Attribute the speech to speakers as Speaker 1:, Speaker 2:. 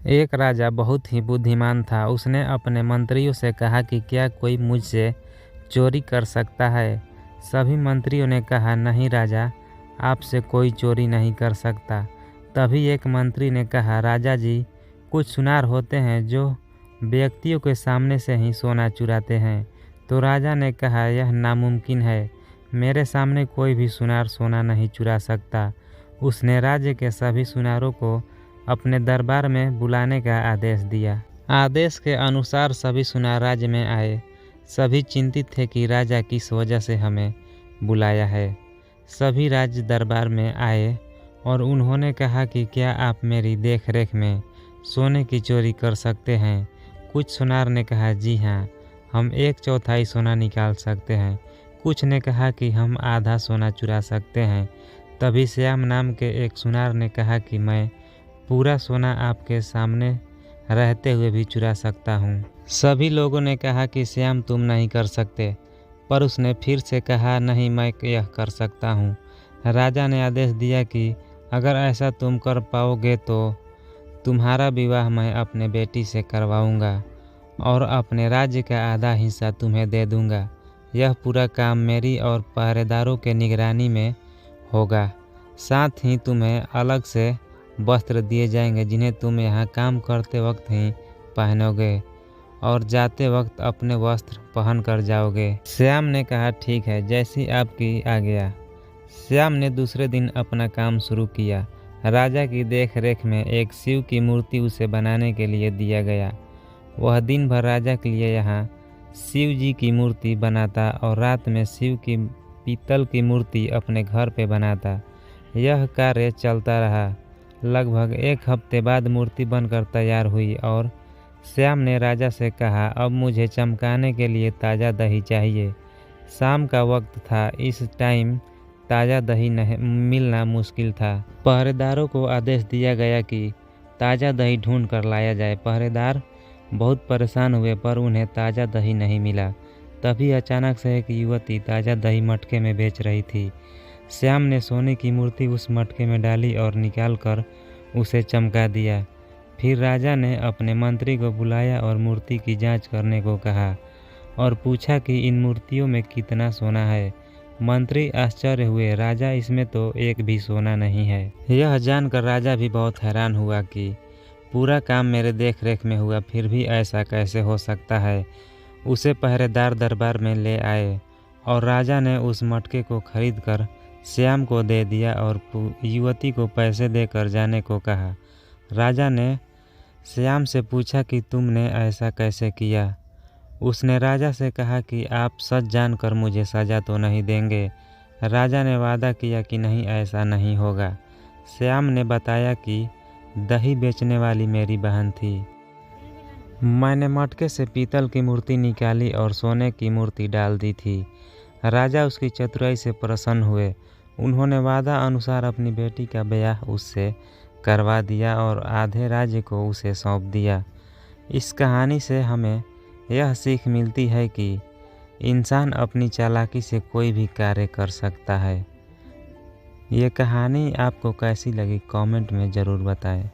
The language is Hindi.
Speaker 1: एक राजा बहुत ही बुद्धिमान था। उसने अपने मंत्रियों से कहा कि क्या कोई मुझसे चोरी कर सकता है। सभी मंत्रियों ने कहा, नहीं राजा, आपसे कोई चोरी नहीं कर सकता। तभी एक मंत्री ने कहा, राजा जी, कुछ सुनार होते हैं जो व्यक्तियों के सामने से ही सोना चुराते हैं। तो राजा ने कहा, यह नामुमकिन है, मेरे सामने कोई भी सुनार सोना नहीं चुरा सकता। उसने राज्य के सभी सुनारों को अपने दरबार में बुलाने का आदेश दिया। आदेश के अनुसार सभी सुनार राज्य में आए। सभी चिंतित थे कि राजा किस वजह से हमें बुलाया है। सभी राज्य दरबार में आए और उन्होंने कहा कि क्या आप मेरी देखरेख में सोने की चोरी कर सकते हैं। कुछ सुनार ने कहा, जी हाँ, हम 1/4 सोना निकाल सकते हैं। कुछ ने कहा कि हम आधा सोना चुरा सकते हैं। तभी श्याम नाम के एक सुनार ने कहा कि मैं पूरा सोना आपके सामने रहते हुए भी चुरा सकता हूँ। सभी लोगों ने कहा कि श्याम, तुम नहीं कर सकते, पर उसने फिर से कहा, नहीं, मैं यह कर सकता हूँ। राजा ने आदेश दिया कि अगर ऐसा तुम कर पाओगे तो तुम्हारा विवाह मैं अपने बेटी से करवाऊंगा और अपने राज्य का आधा हिस्सा तुम्हें दे दूंगा। यह पूरा काम मेरी और पहरेदारों के निगरानी में होगा। साथ ही तुम्हें अलग से वस्त्र दिए जाएंगे जिन्हें तुम यहाँ काम करते वक्त ही पहनोगे और जाते वक्त अपने वस्त्र पहन कर जाओगे। श्याम ने कहा, ठीक है, जैसी आपकी आज्ञा। श्याम ने दूसरे दिन अपना काम शुरू किया। राजा की देखरेख में एक शिव की मूर्ति उसे बनाने के लिए दिया गया। वह दिन भर राजा के लिए यहाँ शिव जी की मूर्ति बनाता और रात में शिव की पीतल की मूर्ति अपने घर पे बनाता। यह कार्य चलता रहा। लगभग 1 हफ्ते बाद मूर्ति बनकर तैयार हुई और श्याम ने राजा से कहा, अब मुझे चमकाने के लिए ताज़ा दही चाहिए। शाम का वक्त था, इस टाइम ताज़ा दही मिलना मुश्किल था। पहरेदारों को आदेश दिया गया कि ताज़ा दही ढूंढ कर लाया जाए। पहरेदार बहुत परेशान हुए पर उन्हें ताज़ा दही नहीं मिला। तभी अचानक से एक युवती ताज़ा दही मटके में बेच रही थी। श्याम ने सोने की मूर्ति उस मटके में डाली और निकाल कर उसे चमका दिया। फिर राजा ने अपने मंत्री को बुलाया और मूर्ति की जांच करने को कहा और पूछा कि इन मूर्तियों में कितना सोना है। मंत्री आश्चर्य हुए, राजा, इसमें तो एक भी सोना नहीं है। यह जानकर राजा भी बहुत हैरान हुआ कि पूरा काम मेरे देखरेख में हुआ, फिर भी ऐसा कैसे हो सकता है। उसे पहरेदार दरबार में ले आए और राजा ने उस मटके को खरीद कर श्याम को दे दिया और युवती को पैसे देकर जाने को कहा। राजा ने श्याम से पूछा कि तुमने ऐसा कैसे किया। उसने राजा से कहा कि आप सच जानकर मुझे सज़ा तो नहीं देंगे। राजा ने वादा किया कि नहीं, ऐसा नहीं होगा। श्याम ने बताया कि दही बेचने वाली मेरी बहन थी। मैंने मटके से पीतल की मूर्ति निकाली और सोने की मूर्ति डाल दी थी। राजा उसकी चतुराई से प्रसन्न हुए। उन्होंने वादा अनुसार अपनी बेटी का ब्याह उससे करवा दिया और आधे राज्य को उसे सौंप दिया। इस कहानी से हमें यह सीख मिलती है कि इंसान अपनी चालाकी से कोई भी कार्य कर सकता है। ये कहानी आपको कैसी लगी कमेंट में ज़रूर बताएं।